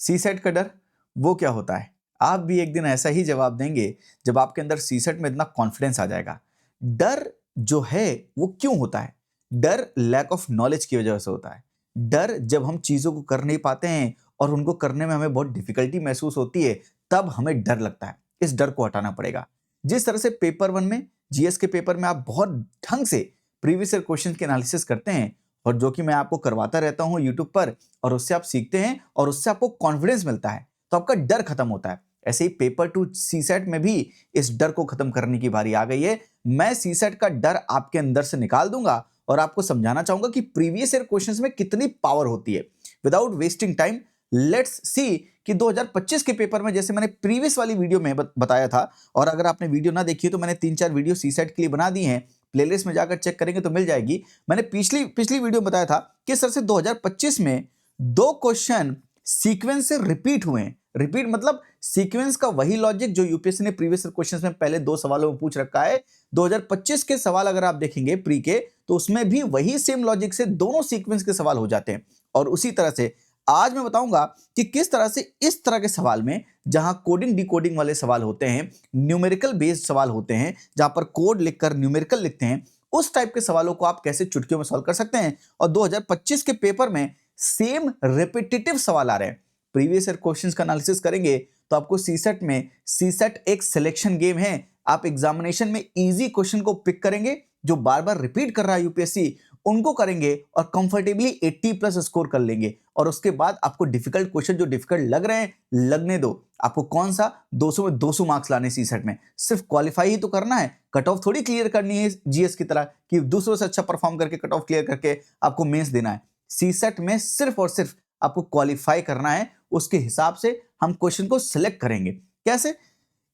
CSAT का डर वो क्या होता है? आप भी एक दिन ऐसा ही जवाब देंगे जब आपके अंदर सीसेट में इतना कॉन्फिडेंस आ जाएगा। डर जो है वो क्यों होता है? डर लैक ऑफ नॉलेज की वजह से होता है। डर जब हम चीज़ों को कर नहीं पाते हैं और उनको करने में हमें बहुत डिफ़िकल्टी महसूस होती है, तब हमें डर लगता है। इस डर को हटाना पड़ेगा। जिस तरह से पेपर 1 में, जीएस के पेपर में आप बहुत ढंग से प्रीवियस ईयर क्वेश्चन की एनालिसिस करते हैं और जो कि मैं आपको करवाता रहता हूँ यूट्यूब पर और उससे आप सीखते हैं और उससे आपको कॉन्फिडेंस मिलता है, तो आपका डर खत्म होता है। ऐसे ही पेपर 2 सीसेट में भी इस डर को खत्म करने की बारी आ गई है। मैं सीसेट का डर आपके अंदर से निकाल दूंगा और आपको समझाना चाहूंगा कि प्रीवियस ईयर क्वेश्चंस में कितनी पावर होती है। Without wasting time let's see कि 2025 के पेपर में, जैसे मैंने प्रीवियस वाली वीडियो में बताया था, और अगर आपने वीडियो ना देखी है तो मैंने 3-4 वीडियो सीसेट के लिए बना दी हैं, प्लेलिस्ट में जाकर चेक करेंगे तो मिल जाएगी। मैंने पिछली पिछली वीडियो में बताया था कि सर से 2025 में 2 क्वेश्चन सीक्वेंस से रिपीट हुए हैं। रिपीट मतलब सीक्वेंस का वही लॉजिक जो यूपीएससी ने प्रीवियस क्वेश्चंस में पहले 2 सवालों में पूछ रखा है। 2025 के सवाल अगर आप देखेंगे प्री के, तो उसमें भी वही सेम लॉजिक से दोनों सीक्वेंस के सवाल हो जाते हैं। और उसी तरह से आज मैं बताऊंगा कि किस तरह से इस तरह के सवाल में, जहां कोडिंग डिकोडिंग वाले सवाल होते हैं, न्यूमेरिकल बेस्ड सवाल होते हैं, जहां पर कोड लिखकर न्यूमेरिकल लिखते हैं, उस टाइप के सवालों को आप कैसे चुटकियों में सॉल्व कर सकते हैं। और 2025 के पेपर में सेम रिपीटेटिव सवाल आ रहे हैं। प्रीवियस ईयर क्वेश्चंस का एनालिसिस करेंगे तो आपको सीसेट में, सीसेट एक सिलेक्शन गेम है। आप एग्जामिनेशन में इजी क्वेश्चन को पिक करेंगे जो बार बार रिपीट कर रहा है यूपीएससी, उनको करेंगे और कंफर्टेबली 80 प्लस स्कोर कर लेंगे। और उसके बाद आपको डिफिकल्ट क्वेश्चन जो डिफिकल्ट लग रहे हैं लगने दो। आपको कौन सा 200 में 200 मार्क्स लाने सीसेट में, सिर्फ क्वालिफाई ही तो करना है, कट ऑफ थोड़ी क्लियर करनी है जीएस की तरह कि दूसरों से अच्छा परफॉर्म करके कट ऑफ क्लियर करके आपको मेंस देना है। सीसेट में सिर्फ और सिर्फ आपको क्वालिफाई करना है। उसके हिसाब से हम क्वेश्चन को सिलेक्ट करेंगे। कैसे?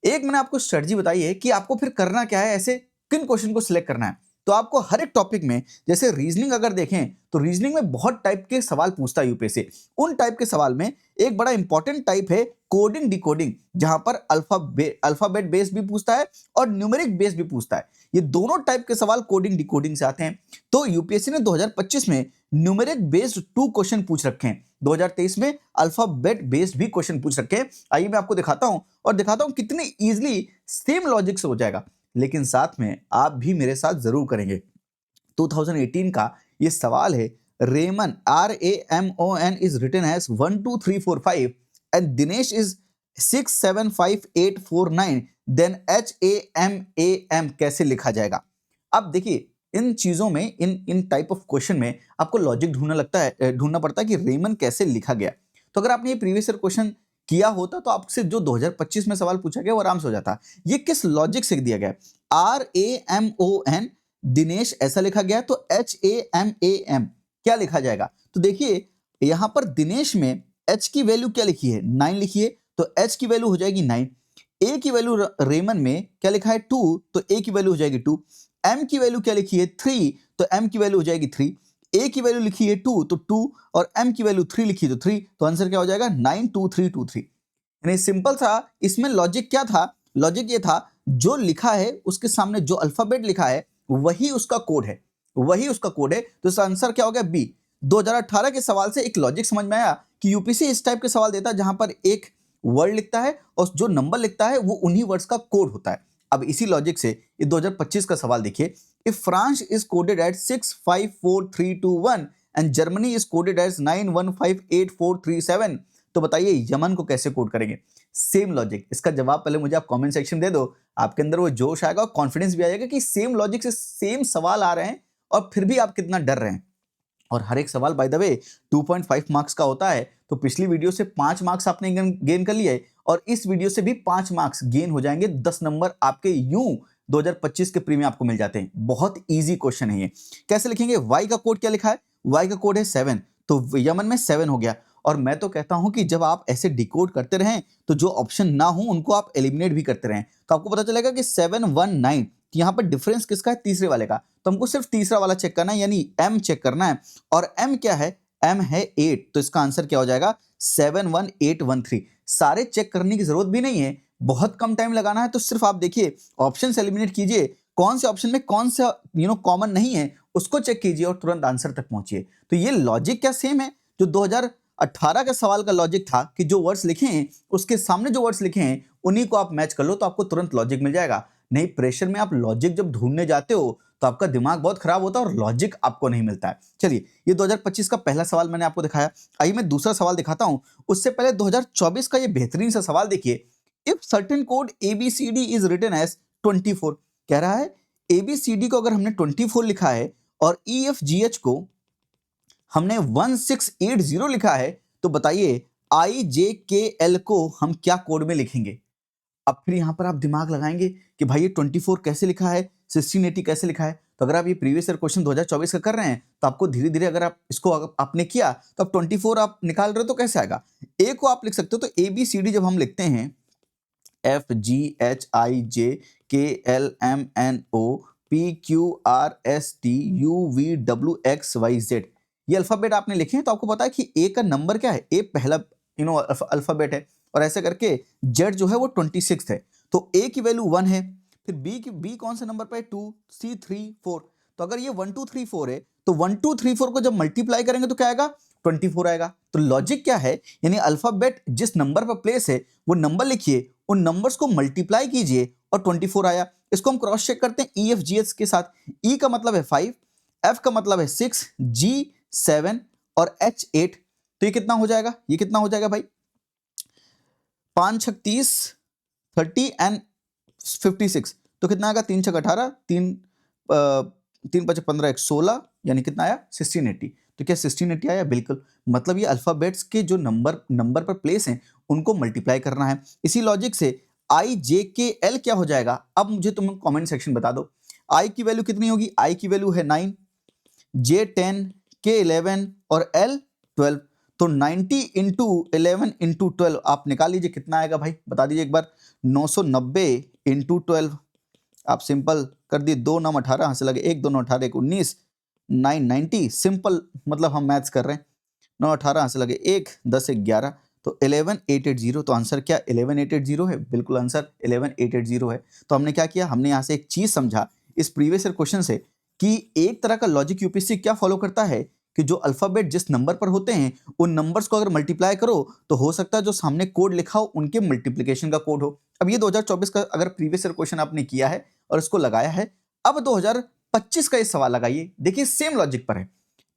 एक मैंने आपको स्ट्रेटजी बताई है कि आपको फिर करना क्या है, ऐसे किन क्वेश्चन को सिलेक्ट करना है। तो आपको हर एक टॉपिक में, जैसे रीजनिंग अगर देखें तो रीजनिंग में बहुत टाइप के सवाल पूछता है यूपीएससी। उन टाइप के सवाल में एक बड़ा इंपॉर्टेंट टाइप है कोडिंग डिकोडिंग, जहां पर अल्फाबेट बेस्ड भी पूछता है और न्यूमेरिक बेस्ड भी पूछता है। ये दोनों टाइप के सवाल कोडिंग डिकोडिंग से आते हैं। तो यूपीएससी ने 2025 में न्यूमेरिक बेस्ड 2 क्वेश्चन पूछ रखे हैं। 2023 में अल्फाबेट बेस्ड भी क्वेश्चन पूछ रखे हैं। आइए मैं आपको दिखाता हूं और दिखाता हूं कितनी इजीली सेम लॉजिक से हो जाएगा। लेकिन साथ में आप भी मेरे साथ जरूर करेंगे। 2018 का ये सवाल है। Ramon RAMON is written as 1 2 3 4 5 and Dinesh is 6 7 5 8 4 9, then HAMAM कैसे लिखा जाएगा? अब देखिए, इन चीजों में, इन टाइप ऑफ क्वेश्चन में आपको लॉजिक ढूंढना पड़ता है कि रेमन कैसे लिखा गया। तो अगर आपने ये प्रीवियस ईयर क्वेश्चन किया होता तो आपसे जो 2025 में सवाल पूछा गया वो आराम से हो जाता। ये किस लॉजिक से दिया गया? RAMON, दिनेश ऐसा लिखा गया, तो HAMAM क्या लिखा जाएगा? तो देखिए यहां पर दिनेश में H की वैल्यू क्या लिखी है? 9 लिखी है, तो H की वैल्यू हो जाएगी 9। A की वैल्यू रेमन में क्या लिखा है? 2, तो A की वैल्यू हो जाएगी 2। M की वैल्यू क्या लिखी है? 3, तो M की वैल्यू हो जाएगी 3। A की वैल्यू लिखी है 2, तो 2, और M की वैल्यू 3 लिखी है तो 3, तो आंसर क्या हो जाएगा? 9 2 3 2 3। यानी सिंपल था। इसमें लॉजिक क्या था? लॉजिक ये था, जो लिखा है उसके सामने जो अल्फाबेट लिखा है वही उसका कोड है, वही उसका कोड है। तो इसका आंसर क्या हो गया? बी। 2018 के सवाल से एक लॉजिक समझ में आया कि यूपीएससी इस टाइप के सवाल देता है जहां पर एक वर्ड लिखता है और जो नंबर लिखता है वो उन्हीं वर्ड्स का कोड होता है। अब इसी लॉजिक से ये 2025 का सवाल देखिए। If France is coded at 6 5 4 3 2 1 and Germany is coded at 9 1 5 8 4 3 7, तो बताइए यमन को कैसे कोड करेंगे? Same logic. इसका जवाब पहले मुझे आप कमेंट सेक्शन दे दो। आपके अंदर वो जोश आएगा और कॉन्फिडेंस भी आएगा कि सेम लॉजिक से सेम सवाल आ रहे हैं और फिर भी आप कितना डर रहे हैं। और हर एक सवाल बाय द वे 2.5 मार्क्स का होता है। तो पिछली वीडियो से 5 मार्क्स आपने गेन कर लिए और इस वीडियो से भी 5 मार्क्स गेन हो जाएंगे। 10 नंबर आपके यूं 2025 के प्री में आपको मिल जाते हैं। बहुत इजी क्वेश्चन है ये। कैसे लिखेंगे? वाई का कोड क्या लिखा है? वाई का कोड है 7, तो यमन में 7 हो गया। और मैं तो कहता हूं कि जब आप ऐसे डिकोड करते रहें तो जो ऑप्शन ना हो उनको आप एलिमिनेट भी करते रहें, तो आपको पता चलेगा कि 7 1 9, यहाँ पर डिफरेंस किसका है? तीसरे वाले का। तो हमको सिर्फ तीसरा वाला चेक करना है, यानी M चेक करना है। और M क्या है? M है 8, तो इसका आंसर क्या हो जाएगा? 7 1 8 1 3। सारे चेक करने की जरूरत भी नहीं है, बहुत कम टाइम लगाना है। तो सिर्फ आप देखिए, ऑप्शन से एलिमिनेट कीजिए, कौन से ऑप्शन में कौन सा कॉमन नहीं है उसको चेक कीजिए और तुरंत आंसर तक पहुंचिए। तो ये लॉजिक क्या सेम है जो 18 के सवाल का लॉजिक था कि जो वर्ड्स लिखे हैं उसके सामने जो वर्ड्स लिखे हैं उन्हीं को आप मैच कर लो तो आपको तुरंत लॉजिक मिल जाएगा। नहीं, प्रेशर में आप लॉजिक जब ढूंढने जाते हो तो आपका दिमाग बहुत खराब होता है और लॉजिक आपको नहीं मिलता है। चलिए, ये 2025 का पहला सवाल मैंने आपको दिखाया। आइए मैं दूसरा सवाल दिखाता हूं। उससे पहले 2024 का ये बेहतरीन सा सवाल देखिए। If certain code ABCD is written as 24, कह रहा है ABCD को अगर हमने 24 लिखा है और EFGH को हमने 1680 लिखा है, तो बताइए IJKL को हम क्या कोड में लिखेंगे। अब फिर यहां पर आप दिमाग लगाएंगे कि भाई ये 24 कैसे लिखा है, 1680 कैसे लिखा है। तो अगर आप ये प्रीवियस ईयर क्वेश्चन 2024 का कर रहे हैं तो आपको धीरे धीरे अगर आप इसको आपने किया तो अब 24 आप निकाल रहे हो तो कैसे आएगा। ए को आप लिख सकते हो, तो ABCD जब हम लिखते हैं FGHIJKLMNOPQRSTUVWXYZ, ये अल्फाबेट आपने लिखे हैं तो आपको पता है कि ए का नंबर क्या है, ए पहला अल्फाबेट है और ऐसे करके जेड जो है वो 26 है। तो ए की वैल्यू 1 है, फिर बी कौन सा नंबर पे है 2, सी 3 4। तो अगर ये 1 2 3 4 है तो 1 2 3 4 को जब मल्टीप्लाई करेंगे तो क्या आएगा 24 आएगा। तो लॉजिक क्या है, यानी अल्फाबेट जिस नंबर पर प्लेस है वो नंबर लिखिए, उन नंबर्स को मल्टीप्लाई कीजिए और 24 आया। इसको हम क्रॉस चेक करते हैं EFGH के साथ। E का मतलब है 5, F का मतलब है 6, G 7 और H 8। तो ये कितना हो जाएगा, ये कितना हो जाएगा भाई 5 6 30 30 एंड 56। तो कितना आएगा 3 6 18, 3 5 15 1 16, यानी कितना आया 1680। तो क्या 1680 आया, बिल्कुल। मतलब ये अल्फाबेट्स के जो नंबर पर प्लेस हैं उनको मल्टीप्लाई करना है। इसी लॉजिक से IJKL क्या हो जाएगा, अब मुझे तुम कमेंट सेक्शन बता दो। I की वैल्यू कितनी होगी, I की वैल्यू है 9, J 10, K 11 और L 12। तो 90 इंटू 11 इंटू 12 आप निकाल लीजिए कितना आएगा भाई, बता दीजिए एक बार। 990 इंटू 12 आप सिंपल कर दिए, 2 9 18 यहाँ से लगे 1 2 9 18 1 19 990। सिंपल मतलब हम मैथ्स कर रहे हैं। 9 18 यहाँ से लगे 1 10 1 11, तो 11880। तो आंसर क्या 11880 है, बिल्कुल आंसर 11880 है। तो हमने क्या किया, हमने यहाँ से एक चीज समझा इस प्रीवियस ईयर क्वेश्चन से कि एक तरह का लॉजिक यूपीएससी क्या फॉलो करता है कि जो अल्फाबेट जिस नंबर पर होते हैं उन नंबर्स को अगर मल्टीप्लाई करो तो हो सकता है जो सामने कोड लिखा हो उनके मल्टीप्लिकेशन का कोड हो। अब ये 2024 का अगर प्रीवियस ईयर क्वेश्चन आपने किया है और इसको लगाया है, अब 2025 का ये सवाल लगाइए। देखिए सेम लॉजिक पर है।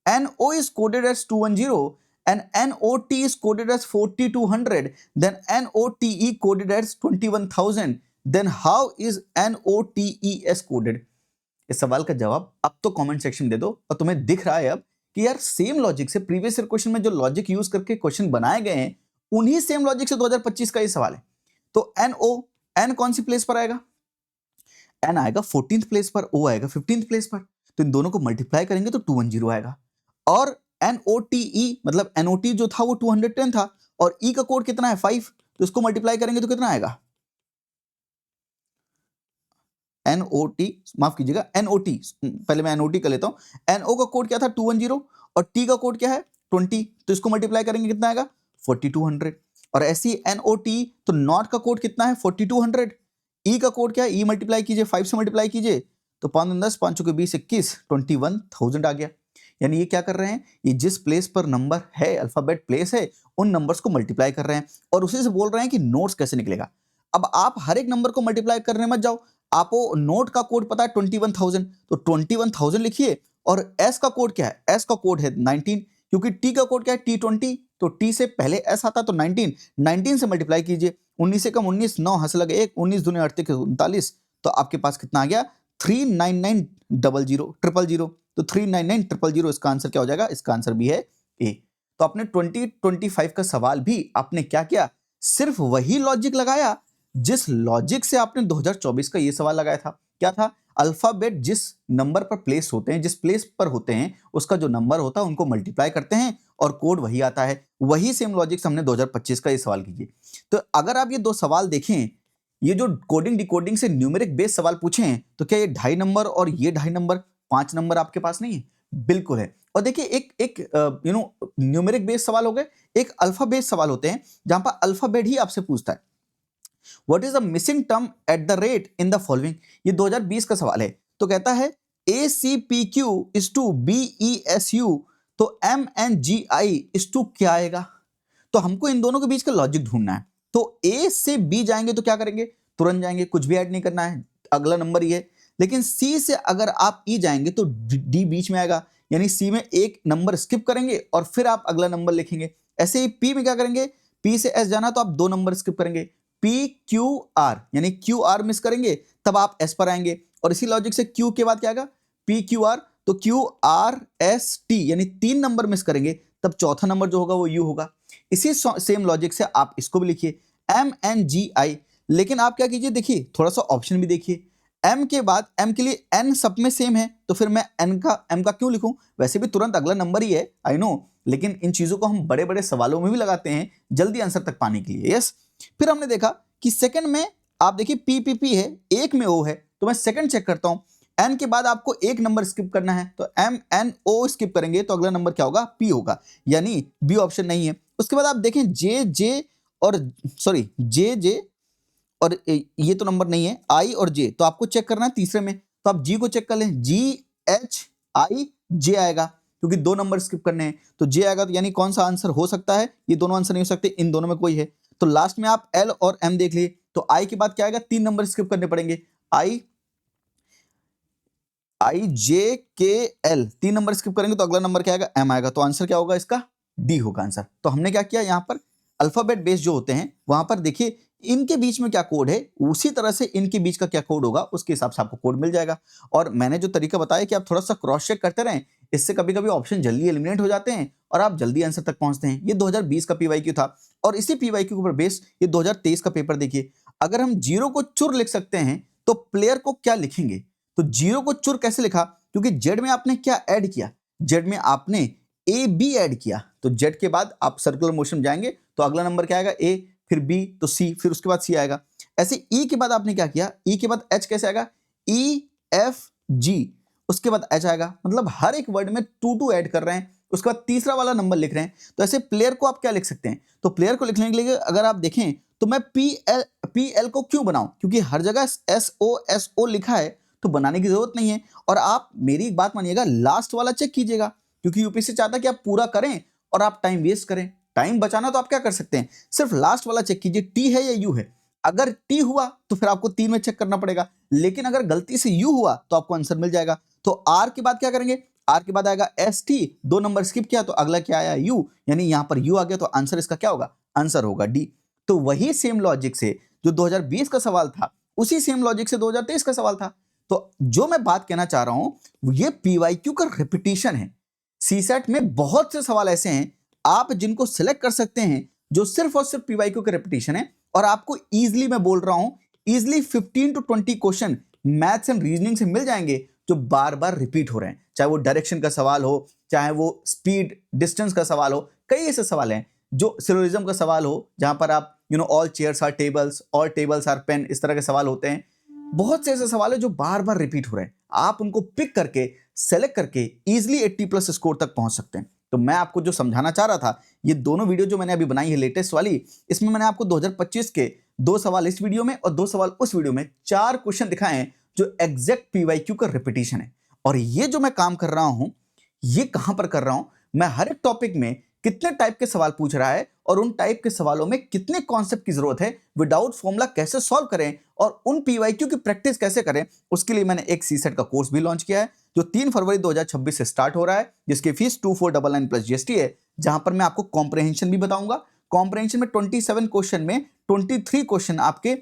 NO is coded as 210 and NOT is coded as 4200, then NOTE coded as 21000, then how is NOTES coded। इस सवाल का जवाब अब तो कमेंट सेक्शन में दे दो। और तुम्हें दिख रहा है अब कि यार सेम लॉजिक से प्रीवियस ईयर क्वेश्चन में जो लॉजिक यूज करके क्वेश्चन बनाए गए हैं उन्हीं सेम लॉजिक से 2025 का ये सवाल है। तो N कौन सी प्लेस पर आएगा, N आएगा 14th प्लेस पर, O आएगा 15th प्लेस पर। तो इन दोनों को मल्टीप्लाई करेंगे तो 210 आएगा। और NOTE मतलब NOT जो था वो 210 था और E का कोड कितना है 5, तो इसको मल्टीप्लाई करेंगे तो कितना आएगा NOT, माफ कीजिएगा NOT, पहले मैं NOT कर लेता हूं। NO का कोड क्या था 210 और T का कोड क्या है 20, तो इसको मल्टीप्लाई करेंगे कितना आएगा 4200। और ऐसी NOT तो नॉट का कोड कितना है 4200, E का कोड क्या है, E मल्टीप्लाई कीजिए 5 से मल्टीप्लाई कीजिए तो 5 10 5 के 20 21 21000 आ गया। यानी ये क्या कर रहे हैं, ये जिस प्लेस पर नंबर है अल्फाबेट प्लेस है उन नंबर्स को मल्टीप्लाई कर रहे हैं और उसी से बोल रहे हैं कि नोट्स कैसे निकलेगा। अब आप हर एक नंबर को मल्टीप्लाई करने मत जाओ, आपको नोट का कोड पता है 21000, तो 21000 लिखिए। और एस का कोड क्या है, एस का कोड है 19, क्योंकि टी का कोड क्या है T20, तो टी से पहले एस आता तो 19 से मल्टीप्लाई कीजिए। 19 से कम 19, 9 हंस लगे 1, 19 दूनी 38 तो आपके पास कितना आ गया 3990000। तो 39900, इसका आंसर क्या हो जाएगा, इसका आंसर भी है ए। तो आपने 2025 का सवाल भी आपने क्या किया, सिर्फ वही लॉजिक लगाया जिस लॉजिक से आपने 2024 का ये सवाल लगाया था। क्या था, अल्फाबेट जिस नंबर पर प्लेस होते हैं, जिस प्लेस पर होते हैं उसका जो नंबर होता है उनको मल्टीप्लाई करते हैं और कोड वही आता है। वही सेम लॉजिक से हमने 2025 का ये सवाल कीजिए। तो अगर आप ये दो सवाल देखें, ये जो कोडिंग डिकोडिंग से न्यूमेरिक बेस्ड सवाल पूछे हैं, तो क्या ये 2.5 नंबर और ये 2.5 नंबर 5 नंबर आपके पास नहीं है, बिल्कुल है। और देखिए एक न्यूमेरिक बेस्ड सवाल हो गए, एक अल्फा बेस्ड सवाल होते हैं जहां पर अल्फाबेट ही आपसे पूछता है what is the missing term at the rate in the following. ये 2020 का सवाल है। तो कहता है ACPQ is to BESU, तो MNGI इस टू क्या आएगा? तो हमको इन दोनों के बीच का लॉजिक ढूंढना है। तो ए से बी जाएंगे तो क्या करेंगे? तुरंत जाएंगे, कुछ भी ऐड नहीं करना है, अगला नंबर ही है। लेकिन सी से अगर आप ई जाएंगे तो डी बीच में आएगा, यानी सी में एक नंबर स्किप करेंगे और फिर आप अगला नंबर लिखेंगे। ऐसे ही पी में क्या करेंगे? पी से एस जाना तो आप 2 नंबर स्किप करेंगे, पी क्यू आर, यानी क्यू आर मिस करेंगे तब आप एस पर आएंगे। और इसी लॉजिक से क्यू के बाद क्या आएगा? पी क्यू आर, तो क्यू आर एस टी, यानी 3 नंबर मिस करेंगे तब चौथा नंबर जो होगा वो यू होगा। इसी सेम लॉजिक से आप इसको भी लिखिए MNGI। लेकिन आप क्या कीजिए, देखिए थोड़ा सा ऑप्शन भी देखिए। M के बाद M के लिए N सब में सेम है तो फिर मैं M का क्यों लिखूं? वैसे भी तुरंत अगला नंबर ही है, आई नो, लेकिन इन चीजों को हम बड़े बड़े सवालों में भी लगाते हैं जल्दी आंसर तक पाने के लिए। यस, फिर हमने देखा कि सेकंड में आप देखिए PPP है, एक में O है, तो मैं सेकंड चेक करता हूं। N के बाद आपको एक नंबर स्किप करना है तो MNO स्किप करेंगे तो अगला नंबर क्या होगा? P होगा, यानी बी ऑप्शन नहीं है। उसके बाद आप देखें जे और ये तो नंबर नहीं है, I और J, तो आपको चेक करना है तीसरे में, तो आप G को चेक कर लें, GHIJ आएगा क्योंकि 2 नंबर स्किप करने हैं तो J आएगा। तो यानी कौन सा आंसर हो सकता है? ये दोनों आंसर नहीं हो सकते, इन दोनों में कोई है। तो लास्ट में आप L और M देख लिए, तो I के बाद क्या आएगा? 3 नंबर स्किप करने पड़ेंगे, IJKL, 3 नंबर स्किप करेंगे तो अगला नंबर क्या आएगा? M आएगा। तो आंसर क्या होगा इसका? डी होगा आंसर। तो हमने क्या किया, यहाँ पर अल्फाबेट बेस जो होते हैं वहां पर देखिए इनके बीच में क्या कोड है, उसी तरह से इनके बीच का क्या कोड होगा उसके हिसाब से आपको कोड मिल जाएगा। और मैंने जो तरीका बताया कि आप थोड़ा सा क्रॉस चेक करते रहें, इससे कभी कभी ऑप्शन जल्दी एलिमिनेट हो जाते हैं और आप जल्दी आंसर तक पहुंचते हैं। ये 2020 का PYQ था और इसी PYQ के ऊपर बेस ये 2023 का पेपर देखिए। अगर हम जीरो को चुर लिख सकते हैं तो प्लेयर को क्या लिखेंगे? तो जीरो को चुर कैसे लिखा? क्योंकि जेड में आपने क्या ऐड किया? जेड में आपने ए बी ऐड किया, तो जेड के बाद आप सर्कुलर मोशन जाएंगे तो अगला नंबर क्या आएगा? ए, फिर बी, तो सी, फिर उसके बाद सी आएगा। ऐसे ई के बाद आपने क्या किया? ई के बाद एच कैसे आएगा? ई एफ जी, उसके बाद एच आएगा। मतलब हर एक वर्ड में 2 ऐड कर रहे हैं, उसके बाद तीसरा वाला नंबर लिख रहे हैं। तो ऐसे प्लेयर को आप क्या लिख सकते हैं? तो प्लेयर को लिखने के लिए अगर आप देखें तो मैं पी एल को क्यों बनाऊं? क्योंकि हर जगह SO लिखा है तो बनाने की जरूरत नहीं है। और आप मेरी एक बात मानिएगा, लास्ट वाला चेक कीजिएगा क्योंकि यूपीएससी चाहता है कि आप पूरा करें और आप टाइम वेस्ट करें। टाइम बचाना तो आप क्या कर सकते हैं, सिर्फ लास्ट वाला चेक कीजिए, टी है या यू है। अगर टी हुआ तो फिर आपको 3 में चेक करना पड़ेगा, लेकिन अगर गलती से यू हुआ तो आपको आंसर मिल जाएगा। तो आर के बाद क्या करेंगे? आर के बाद आएगा ST, 2 नंबर स्किप किया तो अगला क्या आया? यू, यानी यहां पर यू आ गया तो आंसर इसका क्या होगा? आंसर होगा डी। तो वही सेम लॉजिक से जो 2020 का सवाल था उसी सेम लॉजिक से 2023 का सवाल था। तो जो मैं बात कहना चाह रहा हूं ये PYQ का रिपीटिशन है। सीसेट में बहुत से सवाल ऐसे हैं आप जिनको सिलेक्ट कर सकते हैं जो सिर्फ और सिर्फ PYQ के रिपीटिशन है। और आपको इजीली, मैं बोल रहा हूं easily 15 to 20 question maths and reasoning से मिल जाएंगे जो बार बार रिपीट हो रहे हैं, चाहे वो डायरेक्शन का सवाल हो, चाहे वो स्पीड डिस्टेंस का सवाल हो। कई ऐसे सवाल हैं जो सिलोजिज्म का सवाल हो जहां पर आप all chairs are tables, all tables are pen, इस तरह के सवाल होते हैं। बहुत से ऐसे सवाल है जो बार बार रिपीट हो रहे हैं, आप उनको पिक करके सेलेक्ट करके इजीली 80+ स्कोर तक पहुंच सकते हैं। तो मैं आपको जो समझाना चाह रहा था, ये दोनों वीडियो जो मैंने अभी बनाई है लेटेस्ट वाली, इसमें मैंने आपको 2025 के 2 सवाल इस वीडियो में और 2 सवाल उस वीडियो में 4 क्वेश्चन दिखाए हैं जो एग्जैक्ट PYQ का रिपीटिशन है। और ये जो मैं काम कर रहा हूं ये कहां पर कर रहा हूं, मैं हर एक टॉपिक में कितने टाइप के सवाल पूछ रहा है और उन टाइप के सवालों में कितने कॉन्सेप्ट की जरूरत है, विदाउट फॉर्मूला कैसे सॉल्व करें और उन PYQ की प्रैक्टिस कैसे करें, उसके लिए मैंने एक सीसेट का कोर्स भी लॉन्च किया है जो 3 फरवरी 2026 से स्टार्ट हो रहा है, जिसकी फीस 2499 प्लस GST है। जहां पर मैं आपको कॉम्प्रहेंशन भी बताऊंगा। कॉम्प्रहेंशन में 27 क्वेश्चन में 23 क्वेश्चन आपके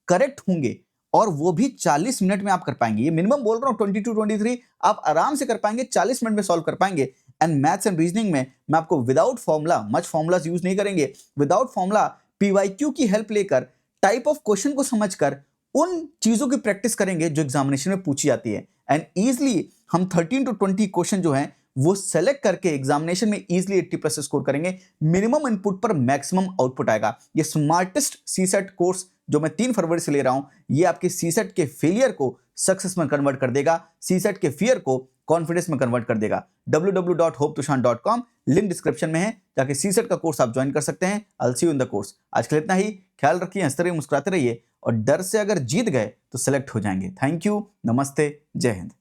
करेक्ट होंगे और वो भी 40 मिनट में आप कर पाएंगे। ये मिनिमम बोल रहा हूं 22 23 आप आराम से कर पाएंगे, 40 मिनट में सॉल्व कर पाएंगे। एंड मैथ्स एंड रीजनिंग में मैं आपको without formula, much formulas use नहीं करेंगे, विदाउट फॉर्मूला PYQ की हेल्प लेकर टाइप ऑफ क्वेश्चन को समझकर उन चीजों की प्रैक्टिस करेंगे जो एग्जामिनेशन में पूछी जाती है। एंड इजिली हम 13 to 20 क्वेश्चन जो हैं वो सेलेक्ट करके एग्जामिनेशन में इजिली 80+ स्कोर करेंगे। मिनिमम इनपुट पर मैक्सिमम आउटपुट आएगा। ये स्मार्टेस्ट सीसेट कोर्स जो मैं 3 फरवरी से ले रहा हूं, ये आपके सीसेट के फेलियर को सक्सेस में कन्वर्ट कर देगा, सीसेट के फियर को कॉन्फिडेंस में कन्वर्ट कर देगा। www.hopetushan.com लिंक डिस्क्रिप्शन में है, जाके सीसेट का कोर्स आप ज्वाइन कर सकते हैं। I'll see you in the course। आज के लिए इतना ही। ख्याल रखिए, हंसते रहिए, मुस्कुराते रहिए और डर से अगर जीत गए तो सिलेक्ट हो जाएंगे। थैंक यू, नमस्ते, जय हिंद।